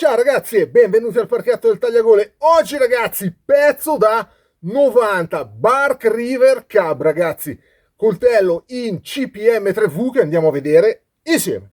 Ciao ragazzi e benvenuti al parchetto del Tagliagole. Oggi ragazzi, pezzo da 90 Bark River Cub ragazzi, coltello in CPM 3V che andiamo a vedere insieme.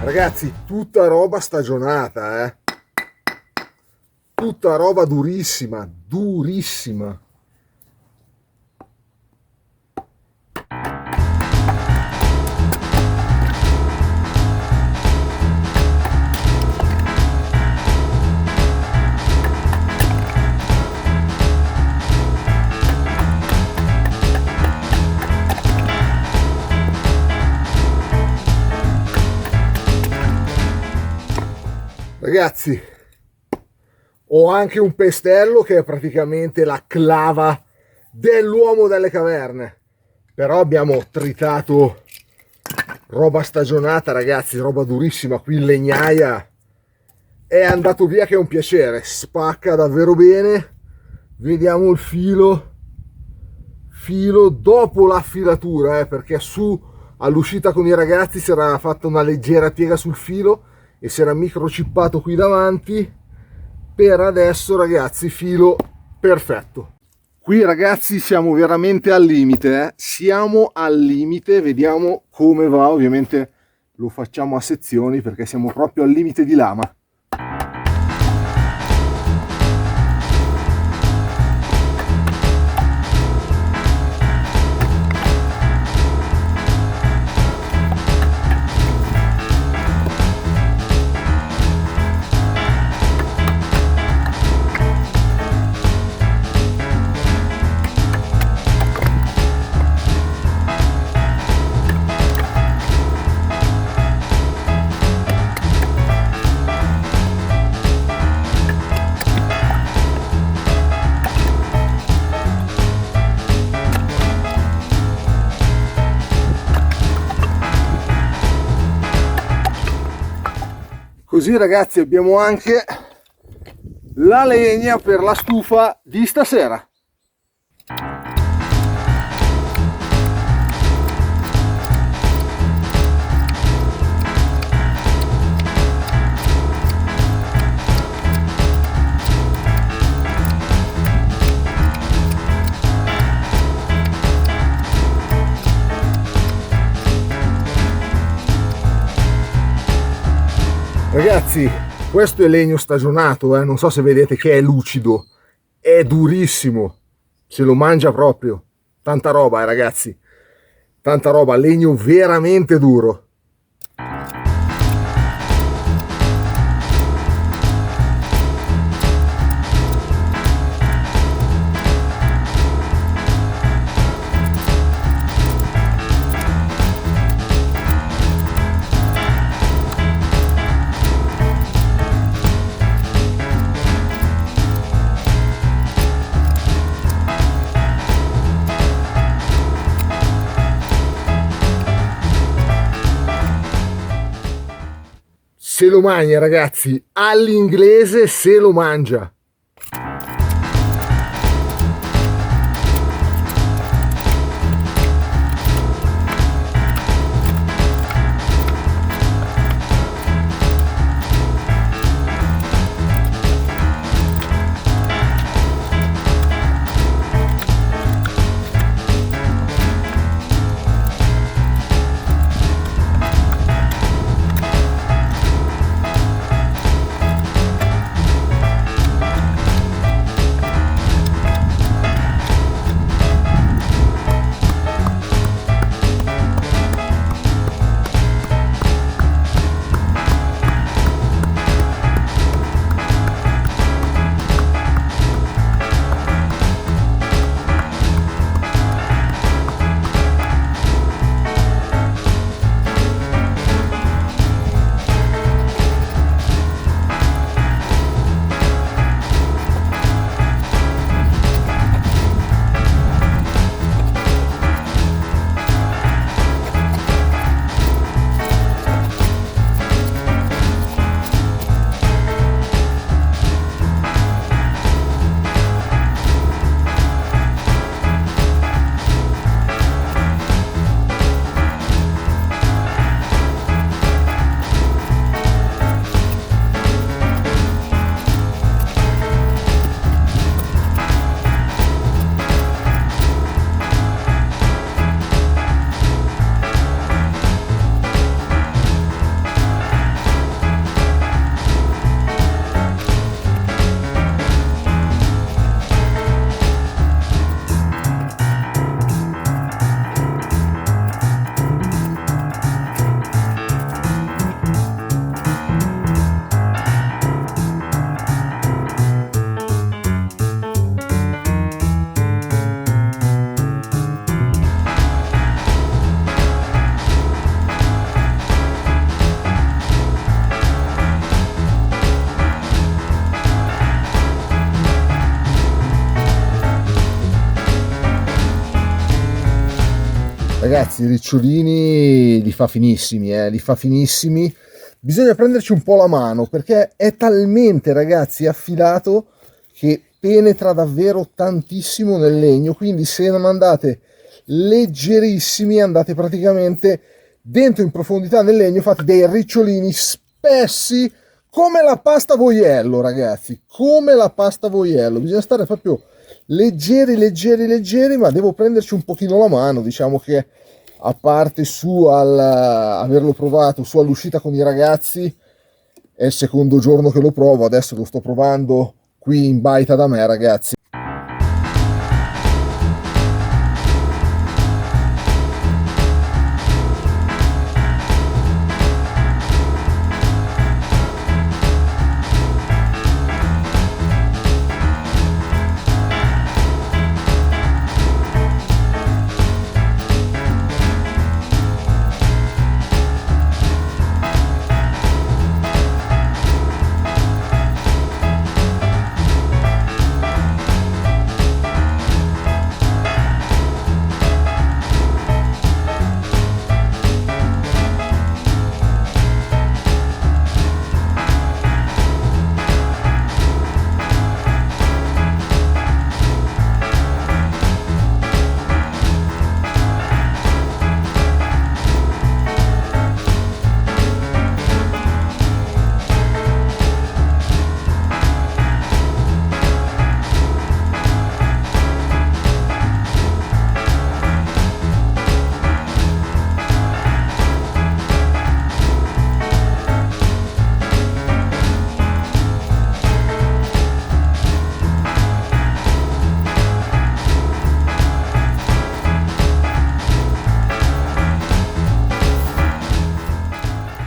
Ragazzi, tutta roba stagionata, tutta roba durissima, durissima. Ragazzi, ho anche un pestello che è praticamente la clava dell'uomo delle caverne, però abbiamo tritato roba stagionata ragazzi, roba durissima. Qui in legnaia è andato via che è un piacere, spacca davvero bene. Vediamo il filo dopo l'affilatura, perché su all'uscita con i ragazzi si era fatta una leggera piega sul filo e si era microchippato qui davanti. Per adesso ragazzi, filo perfetto. Qui ragazzi siamo veramente al limite, siamo al limite. Vediamo come va, ovviamente lo facciamo a sezioni perché siamo proprio al limite di lama. Così ragazzi abbiamo anche la legna per la stufa di stasera. Ragazzi, questo è legno stagionato, non so se vedete che è lucido, è durissimo, se lo mangia proprio. Tanta roba, ragazzi, tanta roba, legno veramente duro. Se lo mangia ragazzi, all'inglese se lo mangia. Ragazzi, i ricciolini li fa finissimi, li fa finissimi. Bisogna prenderci un po' la mano perché è talmente, ragazzi, affilato che penetra davvero tantissimo nel legno, quindi se non andate leggerissimi andate praticamente dentro in profondità nel legno, fate dei ricciolini spessi come la pasta voiello, ragazzi, come la pasta voiello. Bisogna stare proprio leggeri, leggeri, leggeri, ma devo prenderci un pochino la mano. Diciamo che a parte su averlo provato su all'uscita con i ragazzi, è il secondo giorno che lo provo, adesso lo sto provando qui in baita da me, ragazzi.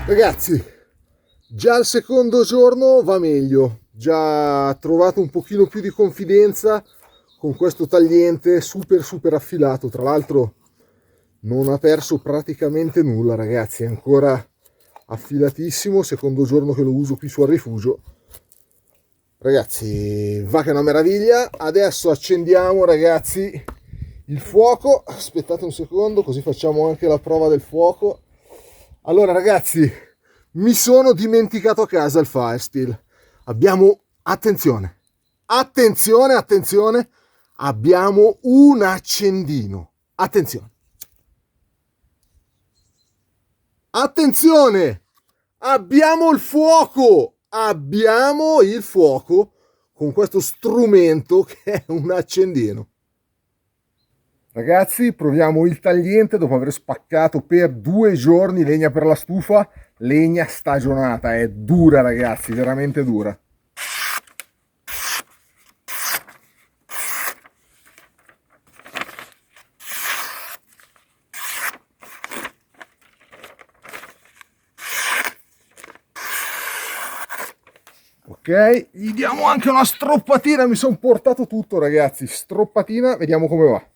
Ragazzi, già il secondo giorno va meglio, già trovato un pochino più di confidenza con questo tagliente super super affilato. Tra l'altro non ha perso praticamente nulla, ragazzi, è ancora affilatissimo. Secondo giorno che lo uso qui su al rifugio, ragazzi, va che è una meraviglia. Adesso accendiamo, ragazzi, il fuoco. Aspettate un secondo, così facciamo anche la prova del fuoco. Allora, ragazzi, mi sono dimenticato a casa il Firesteel. Abbiamo, attenzione, attenzione, attenzione, abbiamo un accendino. Attenzione. Attenzione! Abbiamo il fuoco! Abbiamo il fuoco con questo strumento che è un accendino. Ragazzi, proviamo il tagliente dopo aver spaccato per 2 giorni legna per la stufa, legna stagionata, è dura, ragazzi, veramente dura. Ok, gli diamo anche una stroppatina, mi sono portato tutto, ragazzi, stroppatina, vediamo come va.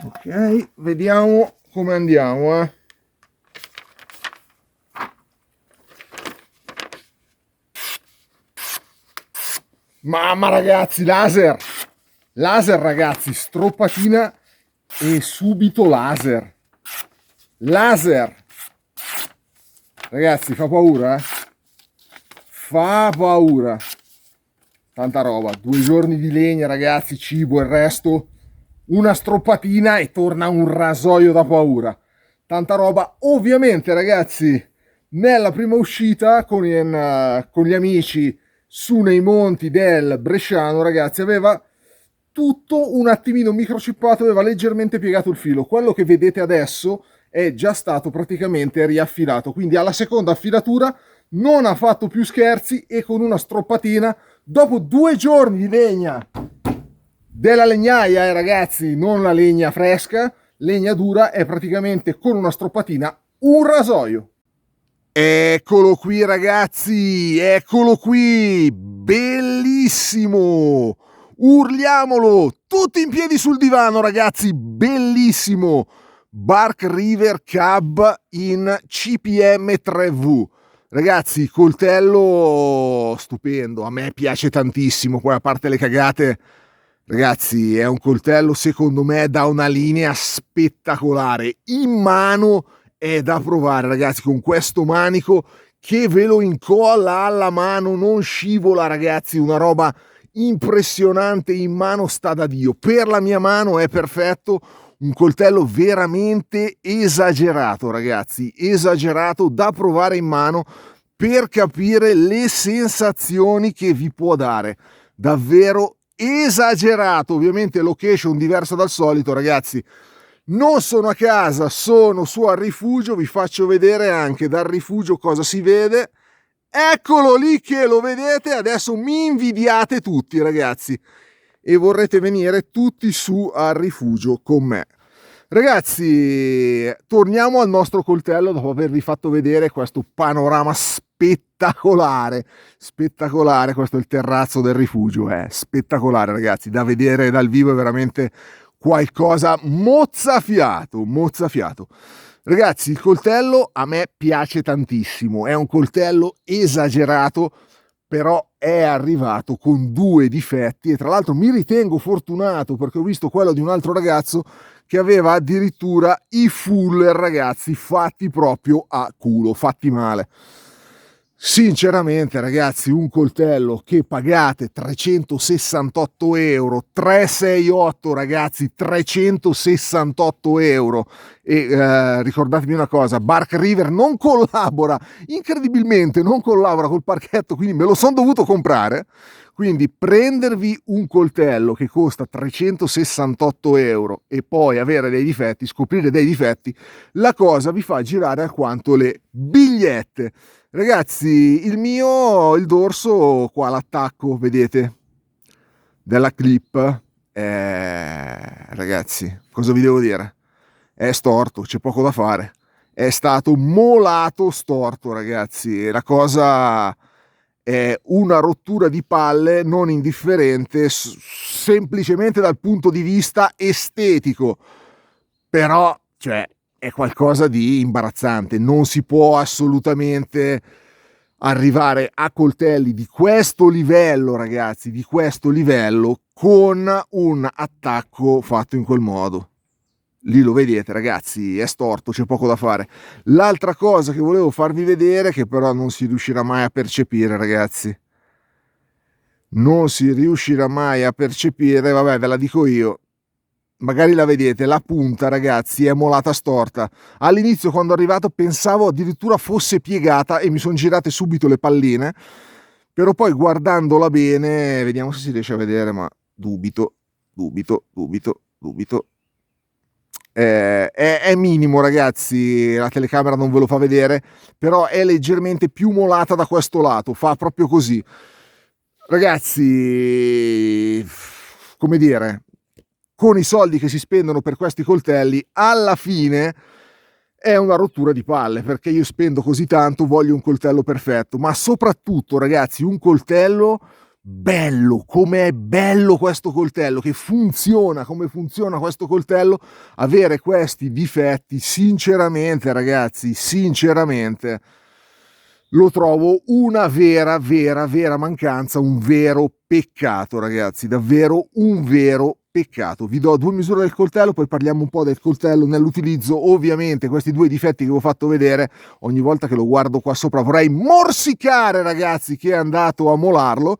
Ok, vediamo come andiamo, Mamma, ragazzi, laser, ragazzi, stroppatina e subito laser, ragazzi, fa paura, fa paura, tanta roba. 2 giorni di legna, ragazzi, cibo e il resto, una stroppatina e torna un rasoio da paura, tanta roba. Ovviamente, ragazzi, nella prima uscita con gli amici su nei monti del Bresciano, ragazzi, aveva tutto un attimino microchippato, aveva leggermente piegato il filo. Quello che vedete adesso è già stato praticamente riaffilato, quindi alla seconda affilatura non ha fatto più scherzi e con una stroppatina, dopo 2 giorni di legna della legnaia, ragazzi, non la legna fresca, legna dura, è praticamente con una stroppatina un rasoio. Eccolo qui ragazzi, eccolo qui, bellissimo, urliamolo, tutti in piedi sul divano ragazzi, bellissimo, Bark River Cub in CPM 3V. Ragazzi, coltello stupendo, a me piace tantissimo, poi a parte le cagate, ragazzi, è un coltello secondo me da una linea spettacolare, in mano è da provare ragazzi, con questo manico che ve lo incolla alla mano, non scivola ragazzi, una roba impressionante, in mano sta da Dio, per la mia mano è perfetto, un coltello veramente esagerato ragazzi, esagerato, da provare in mano per capire le sensazioni che vi può dare, davvero esagerato. Ovviamente location diversa dal solito ragazzi, non sono a casa, sono su al rifugio, vi faccio vedere anche dal rifugio cosa si vede. Eccolo lì che lo vedete, adesso mi invidiate tutti ragazzi e vorrete venire tutti su al rifugio con me. Ragazzi, torniamo al nostro coltello dopo avervi fatto vedere questo panorama spettacolare, spettacolare, questo è il terrazzo del rifugio, è spettacolare ragazzi, da vedere dal vivo è veramente qualcosa mozzafiato, mozzafiato. Ragazzi, il coltello a me piace tantissimo, è un coltello esagerato, però è arrivato con 2 difetti e tra l'altro mi ritengo fortunato perché ho visto quello di un altro ragazzo che aveva addirittura i fuller ragazzi fatti proprio a culo, fatti male. Sinceramente ragazzi, un coltello che pagate 368 euro, 368 ragazzi, 368 euro e ricordatevi una cosa, Bark River non collabora, incredibilmente non collabora col parchetto, quindi me lo sono dovuto comprare, quindi prendervi un coltello che costa 368 euro e poi avere dei difetti, scoprire dei difetti, la cosa vi fa girare alquanto le bigliette. Ragazzi, il dorso qua, l'attacco, vedete, della clip, ragazzi, cosa vi devo dire? È storto, c'è poco da fare. È stato molato storto, ragazzi. La cosa è una rottura di palle non indifferente, semplicemente dal punto di vista estetico. Però, cioè, è qualcosa di imbarazzante, non si può assolutamente arrivare a coltelli di questo livello ragazzi, di questo livello con un attacco fatto in quel modo. Lì lo vedete ragazzi, è storto, c'è poco da fare. L'altra cosa che volevo farvi vedere, che però non si riuscirà mai a percepire ragazzi, non si riuscirà mai a percepire, vabbè ve la dico io, magari la vedete, la punta ragazzi è molata storta. All'inizio quando è arrivato pensavo addirittura fosse piegata e mi sono girate subito le palline, però poi guardandola bene, vediamo se si riesce a vedere, ma dubito. È minimo ragazzi, la telecamera non ve lo fa vedere, però è leggermente più molata da questo lato, fa proprio così. Ragazzi, come dire, con i soldi che si spendono per questi coltelli, alla fine è una rottura di palle, perché io spendo così tanto, voglio un coltello perfetto, ma soprattutto ragazzi un coltello bello, come è bello questo coltello, che funziona, come funziona questo coltello, avere questi difetti, sinceramente ragazzi, sinceramente lo trovo una vera mancanza, un vero peccato ragazzi, davvero un vero peccato. Vi do 2 misure del coltello, poi parliamo un po' del coltello nell'utilizzo. Ovviamente questi 2 difetti che vi ho fatto vedere, ogni volta che lo guardo qua sopra vorrei morsicare ragazzi che è andato a molarlo,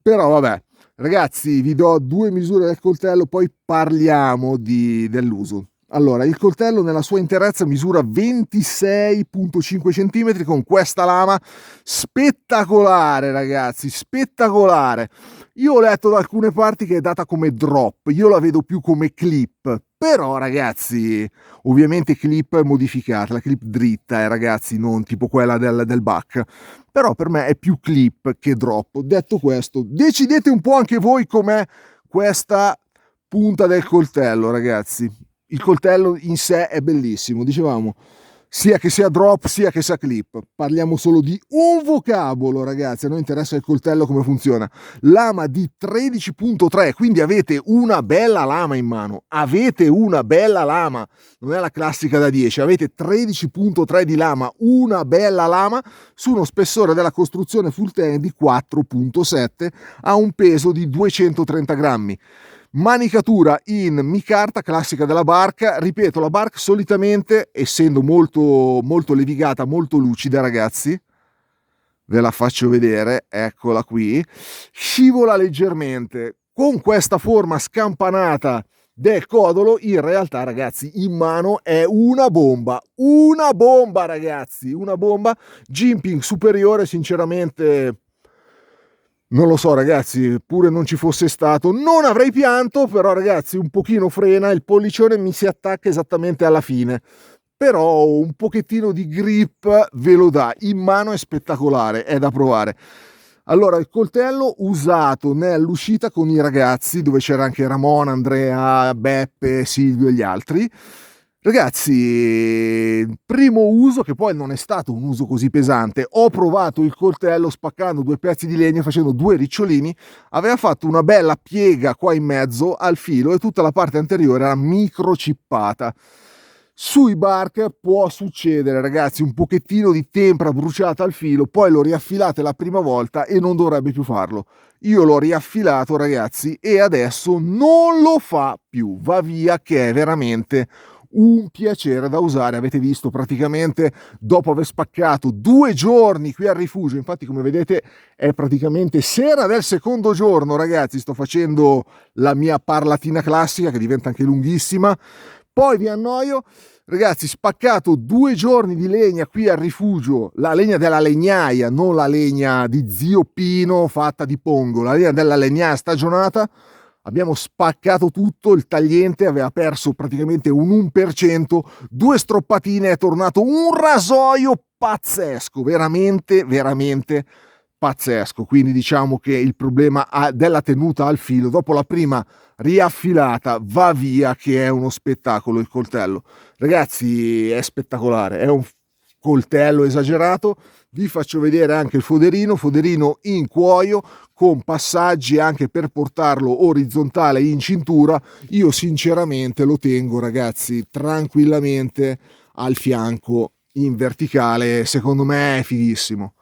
però vabbè ragazzi, vi do 2 misure del coltello, poi parliamo dell'uso. Allora, il coltello nella sua interezza misura 26,5 cm con questa lama spettacolare ragazzi, spettacolare. Io ho letto da alcune parti che è data come drop, io la vedo più come clip, però ragazzi ovviamente clip modificata, la clip dritta, ragazzi, non tipo quella del back, però per me è più clip che drop. Detto questo, decidete un po' anche voi com'è questa punta del coltello, ragazzi. Il coltello in sé è bellissimo, dicevamo, sia che sia drop sia che sia clip. Parliamo solo di un vocabolo, ragazzi, a noi interessa il coltello, come funziona. Lama di 13.3, quindi avete una bella lama in mano, avete una bella lama, non è la classica da 10, avete 13.3 di lama, una bella lama su uno spessore della costruzione full tank di 4.7 a un peso di 230 grammi. Manicatura in micarta classica della barca, ripeto, la barca solitamente, essendo molto levigata, molto lucida, ragazzi, ve la faccio vedere, eccola qui, scivola leggermente. Con questa forma scampanata del codolo, in realtà, ragazzi, in mano è una bomba, ragazzi, una bomba. Jimping superiore, sinceramente non lo so, ragazzi, pure non ci fosse stato non avrei pianto, però ragazzi un pochino frena, il pollicione mi si attacca esattamente alla fine, però un pochettino di grip ve lo dà, in mano è spettacolare, è da provare. Allora, il coltello usato nell'uscita con i ragazzi, dove c'era anche Ramon, Andrea, Beppe, Silvio e gli altri. Ragazzi, primo uso, che poi non è stato un uso così pesante, ho provato il coltello spaccando 2 pezzi di legno, facendo 2 ricciolini, aveva fatto una bella piega qua in mezzo al filo e tutta la parte anteriore era microchippata. Sui bark può succedere, ragazzi, un pochettino di tempera bruciata al filo, poi lo riaffilate la prima volta e non dovrebbe più farlo. Io l'ho riaffilato, ragazzi, e adesso non lo fa più, va via, che è veramente un piacere da usare. Avete visto, praticamente dopo aver spaccato 2 giorni qui al rifugio, infatti come vedete è praticamente sera del secondo giorno, ragazzi, sto facendo la mia parlatina classica che diventa anche lunghissima, poi vi annoio. Ragazzi, spaccato 2 giorni di legna qui al rifugio, la legna della legnaia, non la legna di zio Pino fatta di pongo, la legna della legnaia stagionata. Abbiamo spaccato tutto, il tagliente aveva perso praticamente un 1%, 2 stroppatine, è tornato un rasoio pazzesco, veramente pazzesco. Quindi diciamo che il problema della tenuta al filo dopo la prima riaffilata va via, che è uno spettacolo il coltello. Ragazzi, è spettacolare, è un coltello esagerato. Vi faccio vedere anche il foderino in cuoio con passaggi anche per portarlo orizzontale in cintura. Io sinceramente lo tengo, ragazzi, tranquillamente al fianco in verticale, secondo me è fighissimo.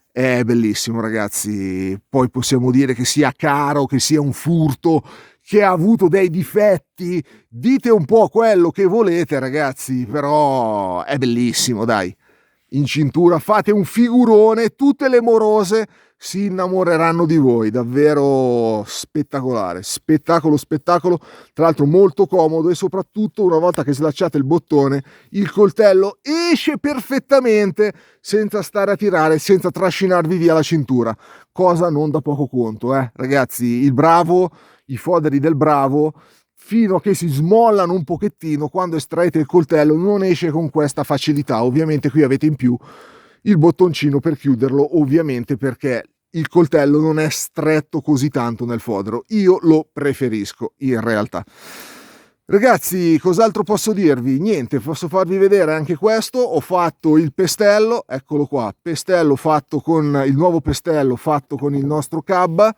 È bellissimo, ragazzi. Poi possiamo dire che sia caro, che sia un furto, che ha avuto dei difetti, dite un po' quello che volete, ragazzi, però è bellissimo, dai. In cintura fate un figurone, tutte le morose si innamoreranno di voi, davvero spettacolare, spettacolo, tra l'altro molto comodo, e soprattutto una volta che slacciate il bottone il coltello esce perfettamente senza stare a tirare, senza trascinarvi via la cintura, cosa non da poco conto, ragazzi. Il Bravo, i foderi del Bravo, fino a che si smollano un pochettino, quando estraete il coltello non esce con questa facilità. Ovviamente qui avete in più il bottoncino per chiuderlo, ovviamente perché il coltello non è stretto così tanto nel fodero. Io lo preferisco in realtà. Ragazzi, cos'altro posso dirvi? Niente, posso farvi vedere anche questo. Ho fatto il pestello, eccolo qua, pestello fatto con il nuovo pestello fatto con il nostro Cabba.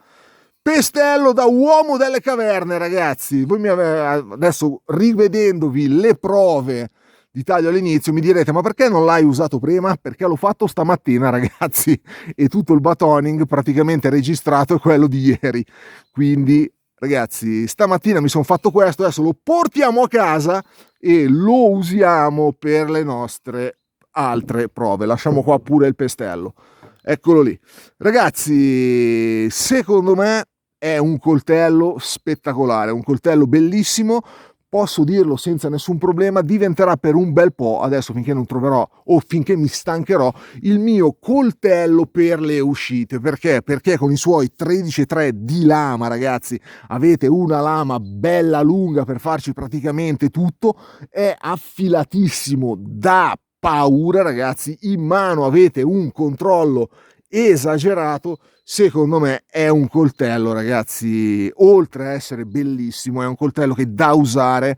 Pestello da uomo delle caverne, ragazzi. Voi adesso, rivedendovi le prove di taglio all'inizio, mi direte: ma perché non l'hai usato prima? Perché l'ho fatto stamattina, ragazzi, e tutto il batoning praticamente registrato è quello di ieri. Quindi, ragazzi, stamattina mi sono fatto questo, adesso lo portiamo a casa e lo usiamo per le nostre altre prove. Lasciamo qua pure il pestello. Eccolo lì. Ragazzi, secondo me è un coltello spettacolare, un coltello bellissimo. posso dirlo senza nessun problema, diventerà per un bel po', adesso finché non troverò o finché mi stancherò, il mio coltello per le uscite. Perché? Perché con i suoi 13,3 di lama, ragazzi, avete una lama bella lunga per farci praticamente tutto, è affilatissimo da paura, ragazzi, in mano avete un controllo esagerato. Secondo me è un coltello, ragazzi, oltre a essere bellissimo, è un coltello che da usare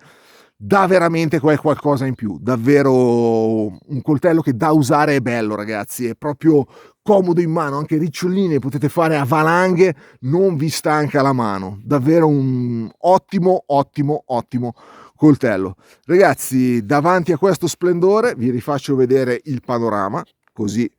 dà veramente qualcosa in più, davvero un coltello che da usare è bello, ragazzi, è proprio comodo in mano, anche riccioline potete fare a valanghe, non vi stanca la mano, davvero un ottimo coltello. Ragazzi, davanti a questo splendore vi rifaccio vedere il panorama, così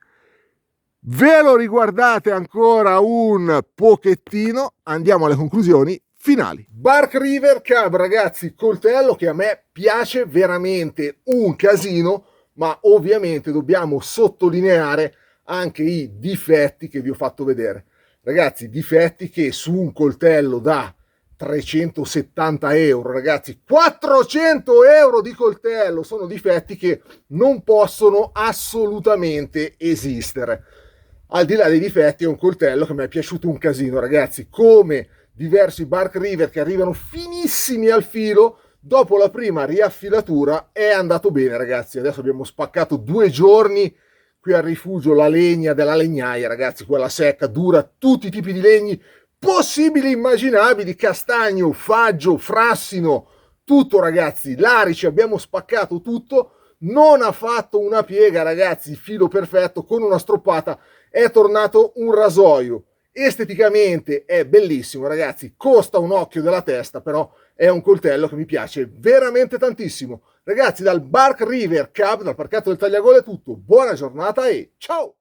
ve lo riguardate ancora un pochettino, andiamo alle conclusioni finali. Bark River Cub, ragazzi, coltello che a me piace veramente un casino, ma ovviamente dobbiamo sottolineare anche i difetti che vi ho fatto vedere. Ragazzi, difetti che su un coltello da 370 euro, ragazzi, 400 euro di coltello, sono difetti che non possono assolutamente esistere. Al di là dei difetti è un coltello che mi è piaciuto un casino, ragazzi, come diversi Bark River che arrivano finissimi al filo. Dopo la prima riaffilatura è andato bene, ragazzi. Adesso abbiamo spaccato 2 giorni qui al rifugio la legna della legnaia, ragazzi, quella secca, dura, tutti i tipi di legni possibili e immaginabili, castagno, faggio, frassino, tutto, ragazzi, larici, abbiamo spaccato tutto. Non ha fatto una piega, ragazzi, filo perfetto, con una stroppata è tornato un rasoio. Esteticamente è bellissimo, ragazzi, costa un occhio della testa, però è un coltello che mi piace veramente tantissimo. Ragazzi, dal Bark River Cub, dal parchetto del Tagliagole è tutto, buona giornata e ciao!